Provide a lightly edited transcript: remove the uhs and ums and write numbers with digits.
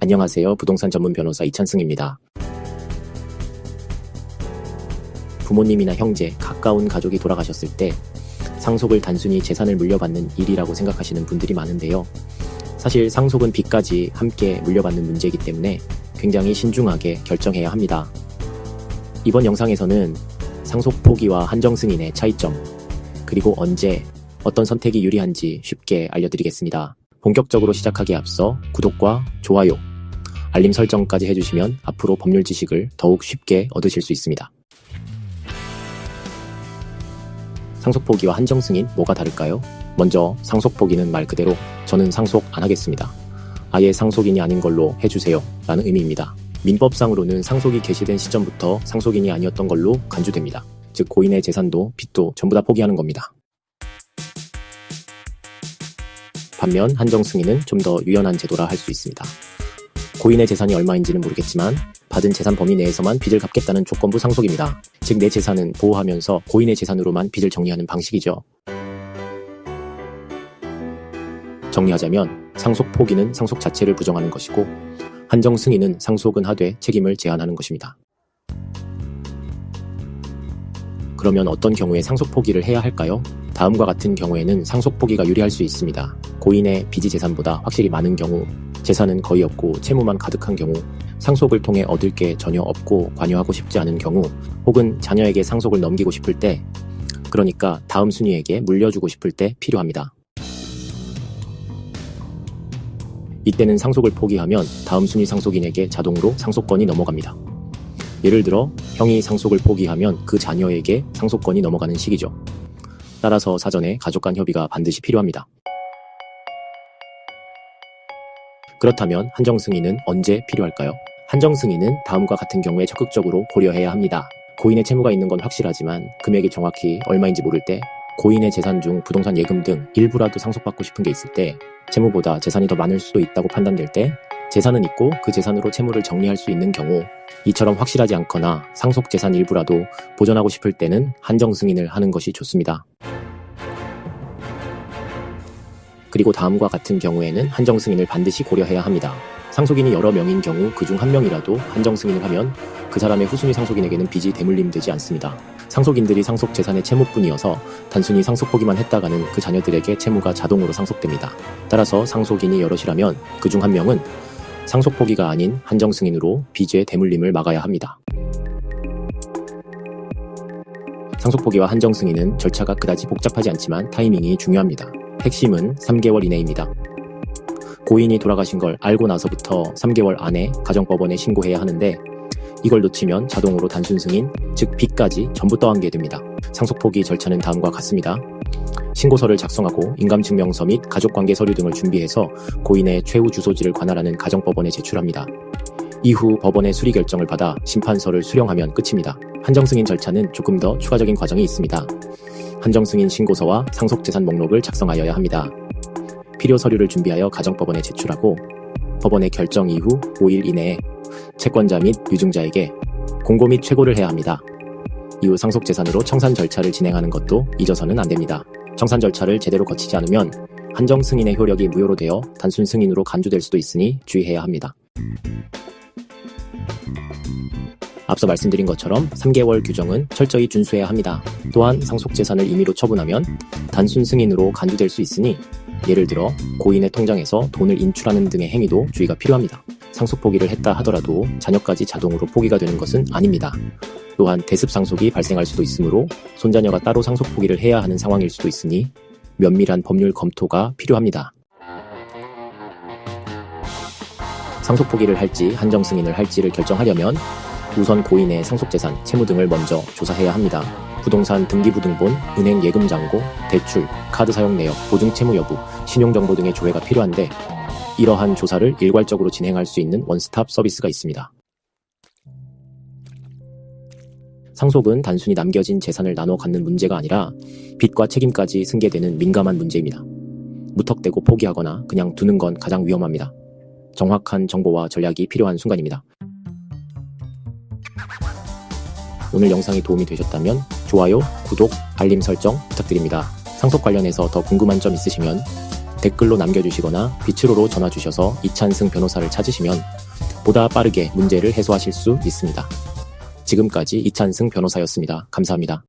안녕하세요. 부동산 전문 변호사 이찬승입니다. 부모님이나 형제, 가까운 가족이 돌아가셨을 때 상속을 단순히 재산을 물려받는 일이라고 생각하시는 분들이 많은데요. 사실 상속은 빚까지 함께 물려받는 문제이기 때문에 굉장히 신중하게 결정해야 합니다. 이번 영상에서는 상속 포기와 한정 승인의 차이점, 그리고 언제 어떤 선택이 유리한지 쉽게 알려드리겠습니다. 본격적으로 시작하기에 앞서 구독과 좋아요, 알림 설정까지 해주시면 앞으로 법률 지식을 더욱 쉽게 얻으실 수 있습니다. 상속 포기와 한정 승인 뭐가 다를까요? 먼저 상속 포기는 말 그대로 저는 상속 안 하겠습니다, 아예 상속인이 아닌 걸로 해주세요 라는 의미입니다. 민법상으로는 상속이 개시된 시점부터 상속인이 아니었던 걸로 간주됩니다. 즉 고인의 재산도 빚도 전부 다 포기하는 겁니다. 반면 한정 승인은 좀 더 유연한 제도라 할 수 있습니다. 고인의 재산이 얼마인지는 모르겠지만 받은 재산 범위 내에서만 빚을 갚겠다는 조건부 상속입니다. 즉 내 재산은 보호하면서 고인의 재산으로만 빚을 정리하는 방식이죠. 정리하자면 상속 포기는 상속 자체를 부정하는 것이고, 한정 승인은 상속은 하되 책임을 제한하는 것입니다. 그러면 어떤 경우에 상속 포기를 해야 할까요? 다음과 같은 경우에는 상속 포기가 유리할 수 있습니다. 고인의 빚이 재산보다 확실히 많은 경우, 재산은 거의 없고 채무만 가득한 경우, 상속을 통해 얻을 게 전혀 없고 관여하고 싶지 않은 경우, 혹은 자녀에게 상속을 넘기고 싶을 때, 그러니까 다음 순위에게 물려주고 싶을 때 필요합니다. 이때는 상속을 포기하면 다음 순위 상속인에게 자동으로 상속권이 넘어갑니다. 예를 들어 형이 상속을 포기하면 그 자녀에게 상속권이 넘어가는 시기죠. 따라서 사전에 가족 간 협의가 반드시 필요합니다. 그렇다면 한정 승인은 언제 필요할까요? 한정 승인은 다음과 같은 경우에 적극적으로 고려해야 합니다. 고인의 채무가 있는 건 확실하지만 금액이 정확히 얼마인지 모를 때, 고인의 재산 중 부동산 예금 등 일부라도 상속받고 싶은 게 있을 때, 채무보다 재산이 더 많을 수도 있다고 판단될 때, 재산은 있고 그 재산으로 채무를 정리할 수 있는 경우, 이처럼 확실하지 않거나 상속 재산 일부라도 보전하고 싶을 때는 한정 승인을 하는 것이 좋습니다. 그리고 다음과 같은 경우에는 한정 승인을 반드시 고려해야 합니다. 상속인이 여러 명인 경우 그중 한 명이라도 한정 승인을 하면 그 사람의 후순위 상속인에게는 빚이 대물림되지 않습니다. 상속인들이 상속 재산의 채무뿐이어서 단순히 상속 포기만 했다가는 그 자녀들에게 채무가 자동으로 상속됩니다. 따라서 상속인이 여럿이라면 그중 한 명은 상속 포기가 아닌 한정 승인으로 빚의 대물림을 막아야 합니다. 상속 포기와 한정 승인은 절차가 그다지 복잡하지 않지만 타이밍이 중요합니다. 핵심은 3개월 이내입니다. 고인이 돌아가신 걸 알고 나서부터 3개월 안에 가정법원에 신고해야 하는데, 이걸 놓치면 자동으로 단순 승인, 즉 빚까지 전부 떠안게 됩니다. 상속 포기 절차는 다음과 같습니다. 신고서를 작성하고 인감증명서 및 가족관계 서류 등을 준비해서 고인의 최후 주소지를 관할하는 가정법원에 제출합니다. 이후 법원의 수리 결정을 받아 심판서를 수령하면 끝입니다. 한정 승인 절차는 조금 더 추가적인 과정이 있습니다. 한정 승인 신고서와 상속재산 목록을 작성하여야 합니다. 필요 서류를 준비하여 가정법원에 제출하고 법원의 결정 이후 5일 이내에 채권자 및 유증자에게 공고 및 최고를 해야 합니다. 이후 상속재산으로 청산 절차를 진행하는 것도 잊어서는 안 됩니다. 청산 절차를 제대로 거치지 않으면 한정 승인의 효력이 무효로 되어 단순 승인으로 간주될 수도 있으니 주의해야 합니다. 앞서 말씀드린 것처럼 3개월 규정은 철저히 준수해야 합니다. 또한 상속재산을 임의로 처분하면 단순 승인으로 간주될 수 있으니, 예를 들어 고인의 통장에서 돈을 인출하는 등의 행위도 주의가 필요합니다. 상속 포기를 했다 하더라도 자녀까지 자동으로 포기가 되는 것은 아닙니다. 또한 대습 상속이 발생할 수도 있으므로 손자녀가 따로 상속 포기를 해야 하는 상황일 수도 있으니 면밀한 법률 검토가 필요합니다. 상속 포기를 할지 한정 승인을 할지를 결정하려면 우선 고인의 상속재산, 채무 등을 먼저 조사해야 합니다. 부동산 등기부등본, 은행 예금잔고, 대출, 카드 사용 내역, 보증 채무 여부, 신용정보 등의 조회가 필요한데, 이러한 조사를 일괄적으로 진행할 수 있는 원스톱 서비스가 있습니다. 상속은 단순히 남겨진 재산을 나눠 갖는 문제가 아니라 빚과 책임까지 승계되는 민감한 문제입니다. 무턱대고 포기하거나 그냥 두는 건 가장 위험합니다. 정확한 정보와 전략이 필요한 순간입니다. 오늘 영상이 도움이 되셨다면 좋아요, 구독, 알림 설정 부탁드립니다. 상속 관련해서 더 궁금한 점 있으시면 댓글로 남겨주시거나 빛으로로 전화 주셔서 이찬승 변호사를 찾으시면 보다 빠르게 문제를 해소하실 수 있습니다. 지금까지 이찬승 변호사였습니다. 감사합니다.